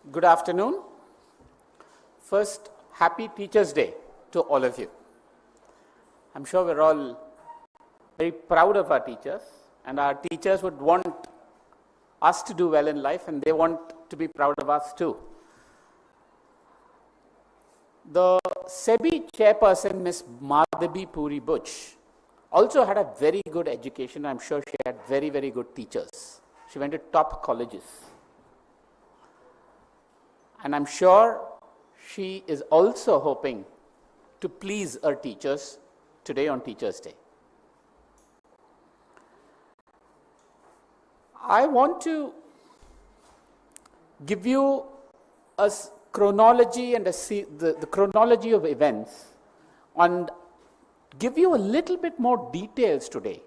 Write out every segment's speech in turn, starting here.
Good afternoon. First, happy Teachers' Day to all of you. I'm sure we're all very proud of our teachers, and our teachers would want us to do well in life, and they want to be proud of us too. The SEBI chairperson, Ms. Madhabi Puri Butch, also had a very good education. I'm sure she had very, very good teachers. She went to top colleges. And I'm sure she is also hoping to please her teachers today on Teachers' Day. I want to give you a chronology and the chronology of events and give you a little bit more details today.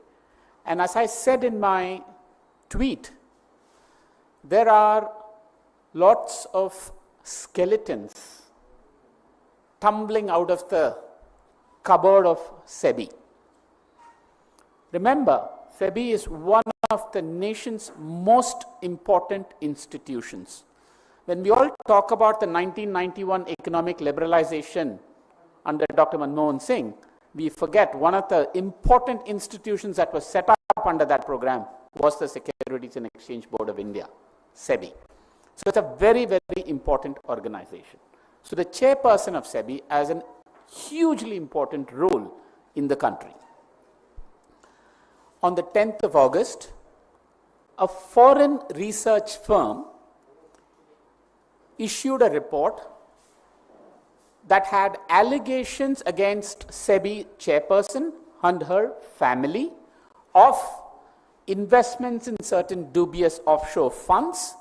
And as I said in my tweet, there are lots of skeletons tumbling out of the cupboard of SEBI. Remember, SEBI is one of the nation's most important institutions. When we all talk about the 1991 economic liberalization under Dr. Manmohan Singh, we forget one of the important institutions that was set up under that program was the Securities and Exchange Board of India, SEBI. So it's a very, very important organization. So the chairperson of SEBI has a hugely important role in the country. On the 10th of August, a foreign research firm issued a report that had allegations against SEBI chairperson and her family of investments in certain dubious offshore funds,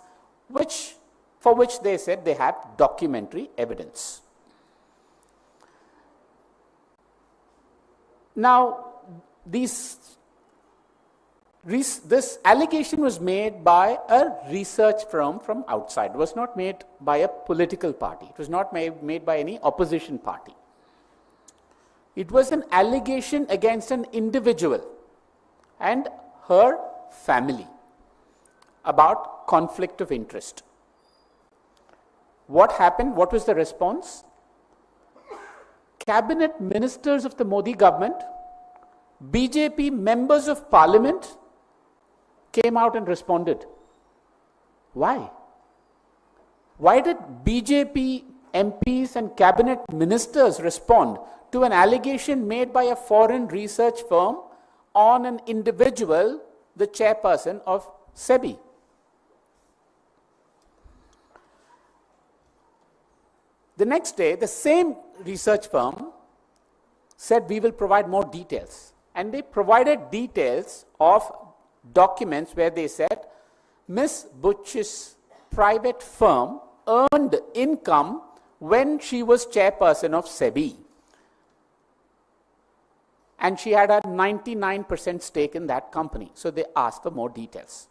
for which they said they had documentary evidence. Now, this allegation was made by a research firm from outside. It was not made by a political party. It was not made by any opposition party. It was an allegation against an individual and her family about conflict of interest. What happened? What was the response? Cabinet ministers of the Modi government, BJP members of parliament came out and responded. Why? Why did BJP MPs and cabinet ministers respond to an allegation made by a foreign research firm on an individual, the chairperson of SEBI? The next day, the same research firm said, we will provide more details. And they provided details of documents where they said, Ms. Butch's private firm earned income when she was chairperson of SEBI. And she had a 99% stake in that company. So they asked for more details.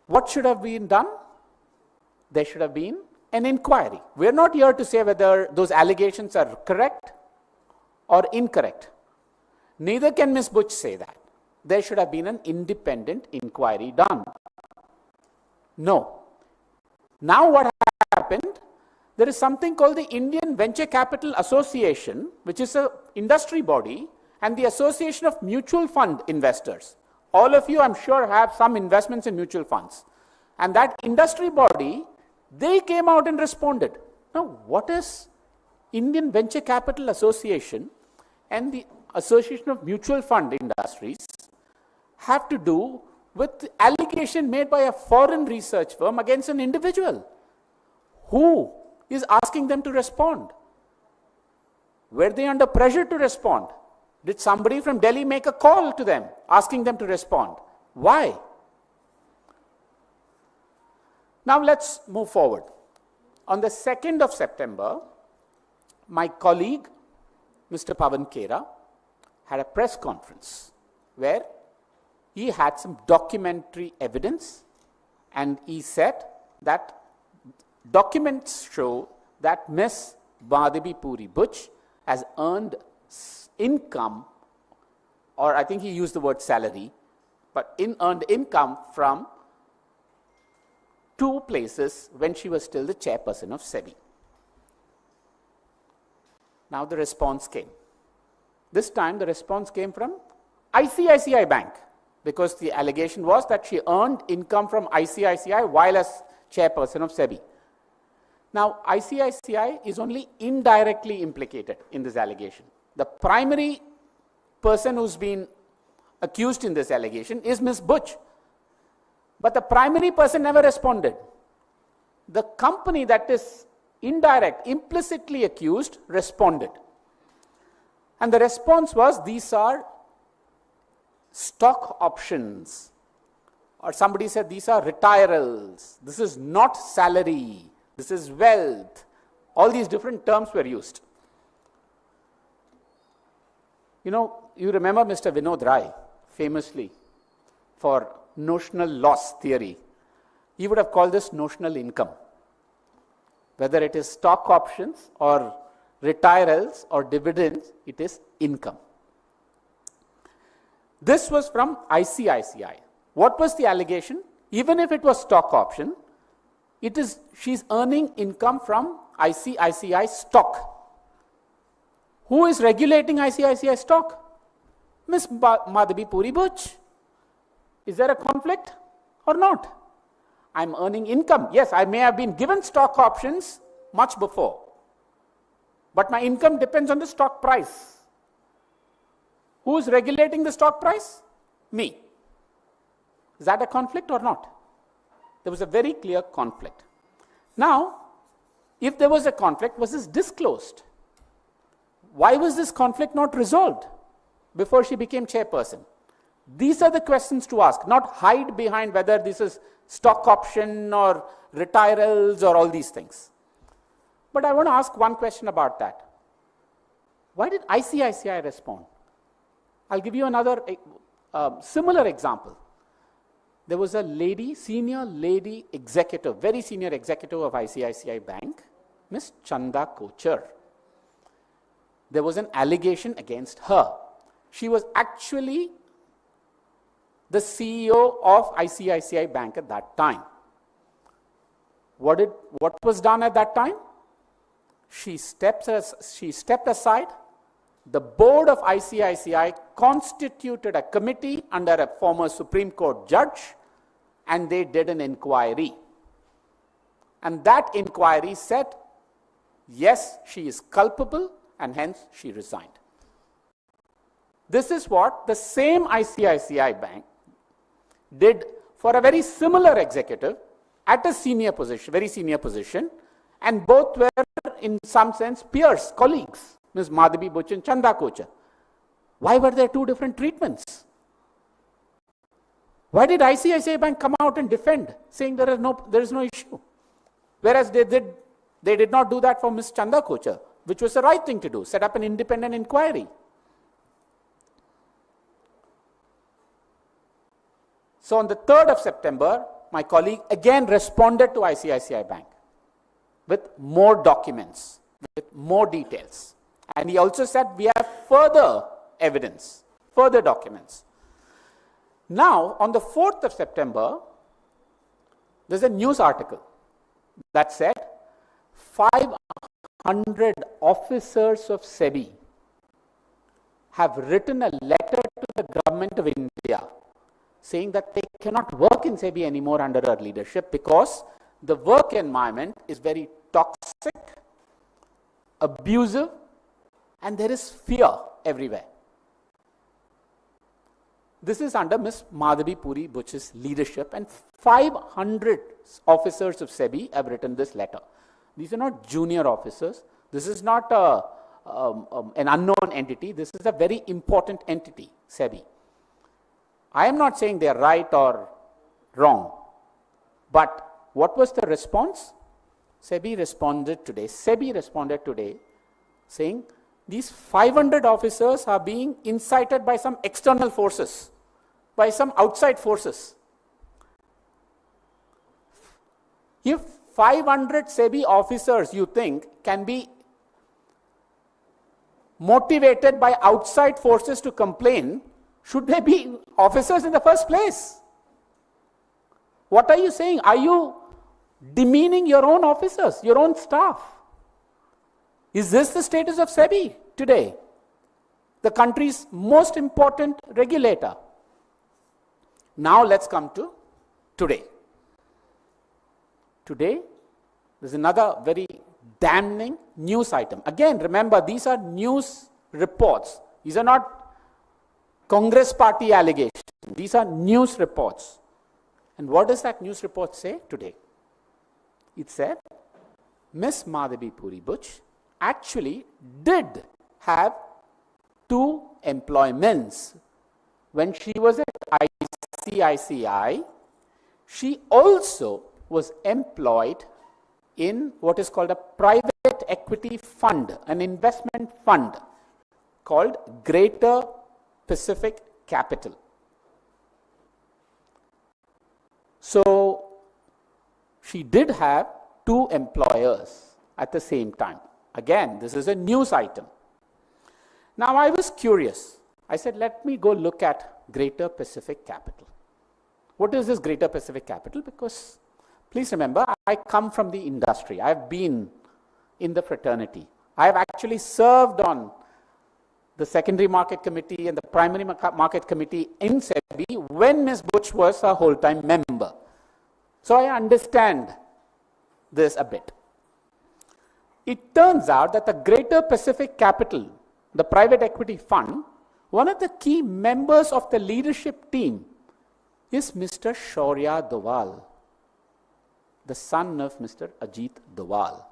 What should have been done? There should have been an inquiry. We're not here to say whether those allegations are correct or incorrect. Neither can Ms. Butch say that. There should have been an independent inquiry done. No. Now what happened? There is something called the Indian Venture Capital Association, which is an industry body, and the Association of Mutual Fund Investors. All of you, I'm sure, have some investments in mutual funds. And that industry body, they came out and responded. Now, what is Indian Venture Capital Association and the Association of Mutual Fund Industries have to do with the allegation made by a foreign research firm against an individual? Who is asking them to respond? Were they under pressure to respond? Did somebody from Delhi make a call to them asking them to respond? Why? Now let's move forward. On the 2nd of September, my colleague, Mr. Pavan Khera, had a press conference where he had some documentary evidence, and he said that documents show that Ms. Madhabi Puri Butch has earned income, or I think he used the word salary, but earned income from two places when she was still the chairperson of SEBI. Now the response came. This time the response came from ICICI Bank, because the allegation was that she earned income from ICICI while as chairperson of SEBI. Now, ICICI is only indirectly implicated in this allegation. The primary person who's been accused in this allegation is Ms. Butch. But the primary person never responded. The company that is indirect, implicitly accused, responded. And the response was, these are stock options. Or somebody said, these are retirals. This is not salary. This is wealth. All these different terms were used. You know, you remember Mr. Vinod Rai, famously, for notional loss theory. He would have called this notional income. Whether it is stock options or retirals or dividends, it is income. This was from ICICI. What was the allegation? Even if it was stock option, she's earning income from ICICI stock. Who is regulating ICICI stock? Ms. Madhavi Puri Butch. Is there a conflict or not? I'm earning income. Yes, I may have been given stock options much before, but my income depends on the stock price. Who is regulating the stock price? Me. Is that a conflict or not? There was a very clear conflict. Now, if there was a conflict, was this disclosed? Why was this conflict not resolved before she became chairperson? These are the questions to ask, not hide behind whether this is stock option or retirals or all these things. But I want to ask one question about that. Why did ICICI respond? I'll give you another similar example. There was a lady, senior lady executive, very senior executive of ICICI Bank, Ms. Chanda Kochar. There was an allegation against her. She was actually the CEO of ICICI Bank at that time. What was done at that time? She stepped aside. The board of ICICI constituted a committee under a former Supreme Court judge, and they did an inquiry. And that inquiry said, yes, she is culpable, and hence she resigned. This is what the same ICICI Bank did for a very similar executive at a senior position, very senior position, and both were in some sense peers, colleagues, Ms. Madhavi Butch and Chanda Kochar. Why were there two different treatments? Why did ICICI Bank come out and defend, saying there is no issue? Whereas they did not do that for Ms. Chanda Kochar, which was the right thing to do, set up an independent inquiry. So on the 3rd of September, my colleague again responded to ICICI Bank with more documents, with more details. And he also said, we have further evidence, further documents. Now, on the 4th of September, there's a news article that said 500 officers of SEBI have written a letter to the government of India saying that they cannot work in SEBI anymore under her leadership because the work environment is very toxic, abusive, and there is fear everywhere. This is under Ms. Madhavi Puri Butch's leadership, and 500 officers of SEBI have written this letter. These are not junior officers. This is not an unknown entity. This is a very important entity, SEBI. I am not saying they are right or wrong, but what was the response? SEBI responded today saying these 500 officers are being incited by some external forces, by some outside forces. If 500 SEBI officers, you think, can be motivated by outside forces to complain, should they be officers in the first place? What are you saying? Are you demeaning your own officers, your own staff. Is this the status of SEBI today? The country's most important regulator. Now let's come to today. Today, there's another very damning news item. Again, remember, these are news reports. These are not Congress party allegations. These are news reports. And what does that news report say today? It said, Miss Madhavi Puri Butch actually did have 2 employments. When she was at ICICI, she also was employed in what is called a private equity fund, an investment fund called Greater Pacific Capital. So she did have 2 employers at the same time. Again, this is a news item. Now I was curious. I said, let me go look at Greater Pacific Capital. What is this Greater Pacific Capital? Because please remember, I come from the industry. I've been in the fraternity. I've actually served on the Secondary Market Committee and the Primary Market Committee in SEBI when Ms. Butch was a whole-time member. So I understand this a bit. It turns out that the Greater Pacific Capital, the private equity fund, one of the key members of the leadership team is Mr. Shaurya Doval, the son of Mr. Ajit Doval.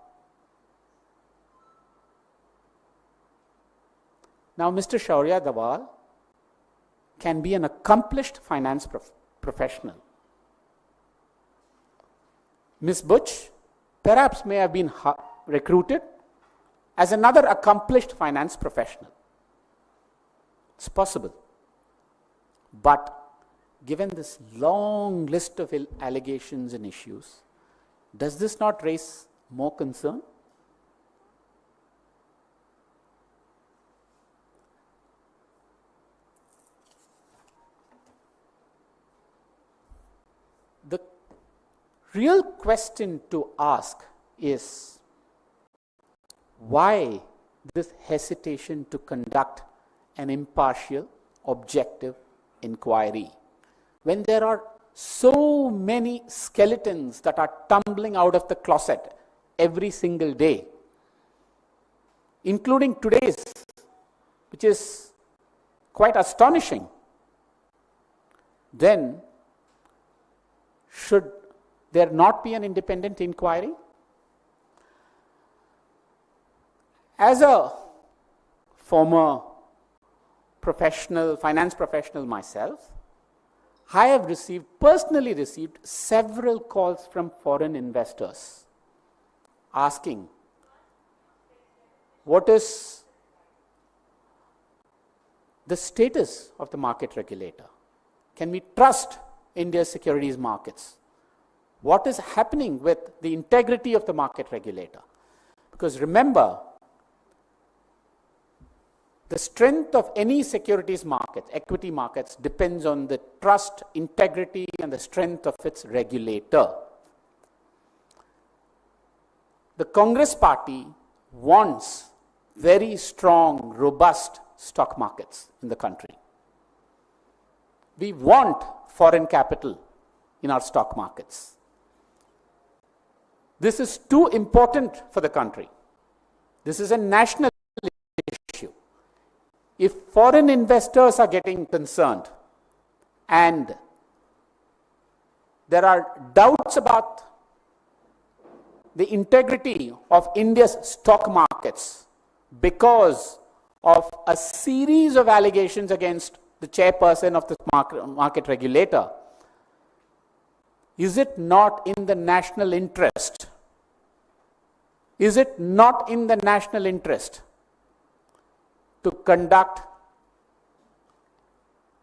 Now, Mr. Shaurya Doval can be an accomplished finance professional. Ms. Butch perhaps may have been recruited as another accomplished finance professional. It's possible. But given this long list of allegations and issues, does this not raise more concern? The real question to ask is, why this hesitation to conduct an impartial, objective inquiry when there are so many skeletons that are tumbling out of the closet every single day, including today's, which is quite astonishing? Then, should there not be an independent inquiry? As a former professional, finance professional myself, I have personally received several calls from foreign investors asking, what is the status of the market regulator? Can we trust India's securities markets? What is happening with the integrity of the market regulator? Because remember, the strength of any securities market, equity markets, depends on the trust, integrity, and the strength of its regulator. The Congress party wants very strong, robust stock markets in the country. We want foreign capital in our stock markets. This is too important for the country. This is a national issue. If foreign investors are getting concerned and there are doubts about the integrity of India's stock markets because of a series of allegations against the chairperson of the market regulator, is it not in the national interest? Is it not in the national interest to conduct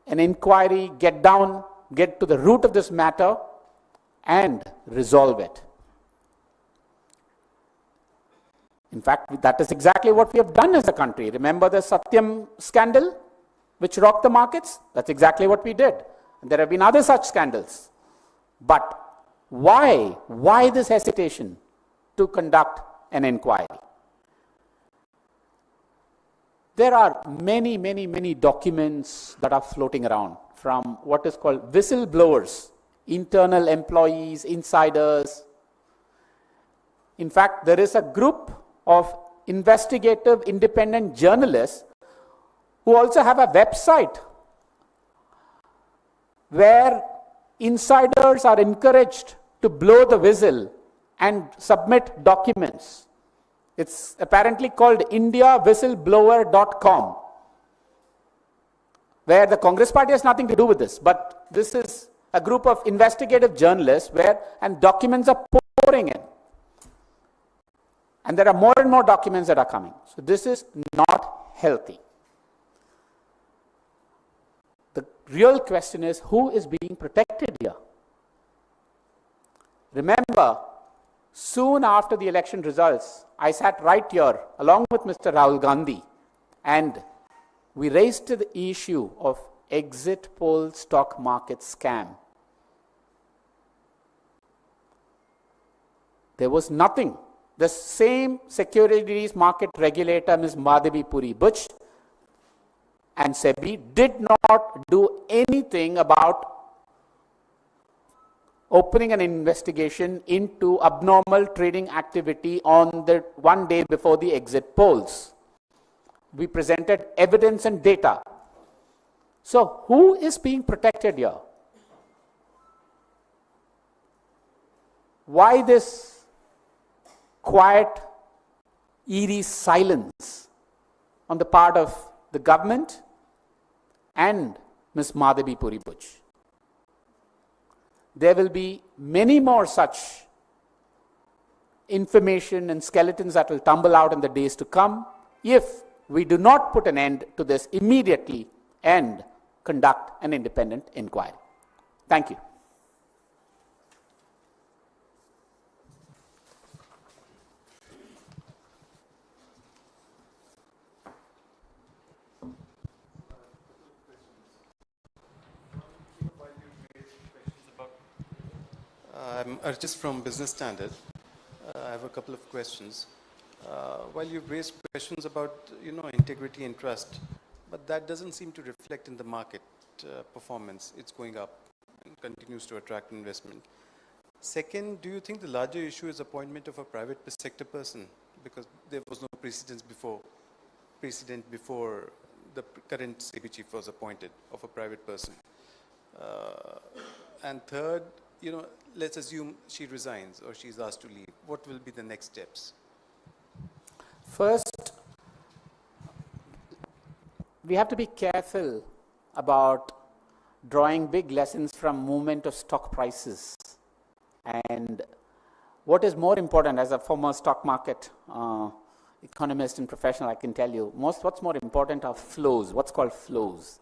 an inquiry, get to the root of this matter, and resolve it? In fact, that is exactly what we have done as a country. Remember the Satyam scandal, which rocked the markets? That's exactly what we did. And there have been other such scandals. But Why this hesitation to conduct an inquiry? There are many documents that are floating around from what is called whistleblowers, internal employees, insiders. In fact, there is a group of investigative independent journalists who also have a website where insiders are encouraged to blow the whistle and submit documents. It's apparently called indiawhistleblower.com, where the Congress party has nothing to do with this, but this is a group of investigative journalists and documents are pouring in. And there are more and more documents that are coming. So this is not healthy. The real question is, who is being protected here? Remember, soon after the election results, I sat right here along with Mr. Rahul Gandhi, and we raised the issue of exit poll stock market scam. There was nothing. The same securities market regulator, Ms. Madhavi Puri Butch, and SEBI did not do anything about opening an investigation into abnormal trading activity on the one day before the exit polls. We presented evidence and data. So who is being protected here? Why this quiet, eerie silence on the part of the government and Ms. Madhavi Puri Butch? There will be many more such information and skeletons that will tumble out in the days to come if we do not put an end to this immediately and conduct an independent inquiry. Thank you. I'm Arjus from Business Standard. I have a couple of questions. While you've raised questions about, integrity and trust, but that doesn't seem to reflect in the market performance. It's going up and continues to attract investment. Second, do you think the larger issue is appointment of a private sector person? Because there was no precedent before the current SEBI chief was appointed of a private person. And third, let's assume she resigns or she's asked to leave. What will be the next steps? First, we have to be careful about drawing big lessons from movement of stock prices. And what is more important, as a former stock market economist and professional, I can tell you, what's more important are flows, what's called flows.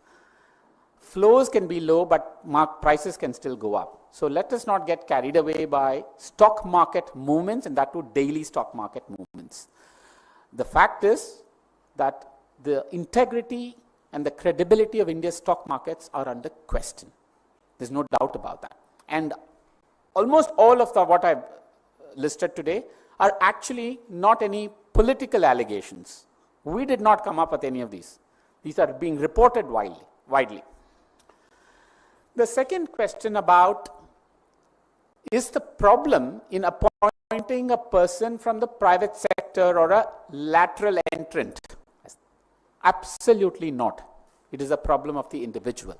Flows can be low, but prices can still go up. So let us not get carried away by stock market movements, and that too daily stock market movements. The fact is that the integrity and the credibility of India's stock markets are under question. There's no doubt about that. And almost all of what I've listed today are actually not any political allegations. We did not come up with any of these. These are being reported widely. The second question about, is the problem in appointing a person from the private sector or a lateral entrant? Absolutely not. It is a problem of the individual.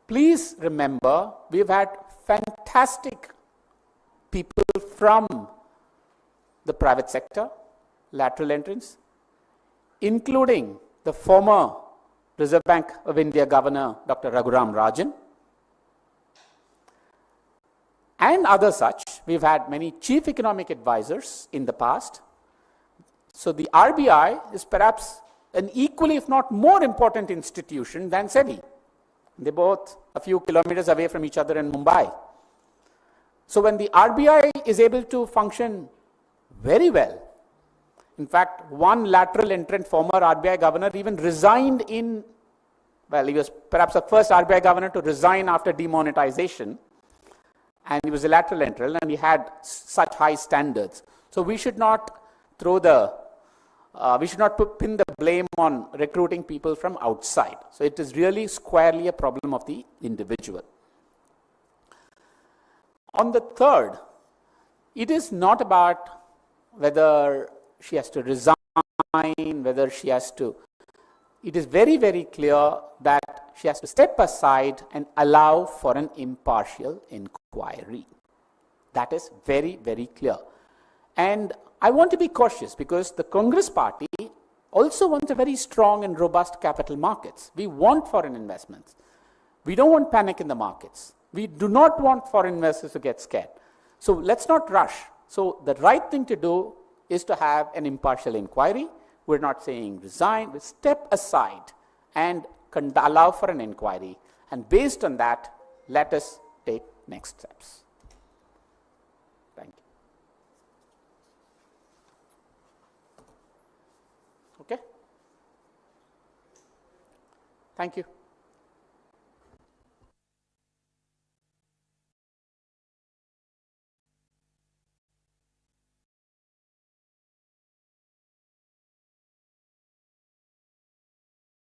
Please remember, we've had fantastic people from the private sector, lateral entrants, including the former Reserve Bank of India Governor, Dr. Raghuram Rajan, and other such. We've had many chief economic advisors in the past. So the RBI is perhaps an equally, if not more important institution than SEBI. They're both a few kilometers away from each other in Mumbai. So when the RBI is able to function very well, in fact, one lateral entrant, former RBI governor, even resigned he was perhaps the first RBI governor to resign after demonetization. and he was a lateral entry, and he had such high standards. So we should not pin the blame on recruiting people from outside. So it is really squarely a problem of the individual. On the third, it is not about whether she has to resign, whether she has to. It is very, very clear that she has to step aside and allow for an impartial inquiry. That is very, very clear. And I want to be cautious because the Congress party also wants a very strong and robust capital markets. We want foreign investments. We don't want panic in the markets. We do not want foreign investors to get scared. So let's not rush. So the right thing to do is to have an impartial inquiry. We're not saying resign, we step aside and allow for an inquiry. And based on that, let us take next steps. Thank you. Okay? Thank you.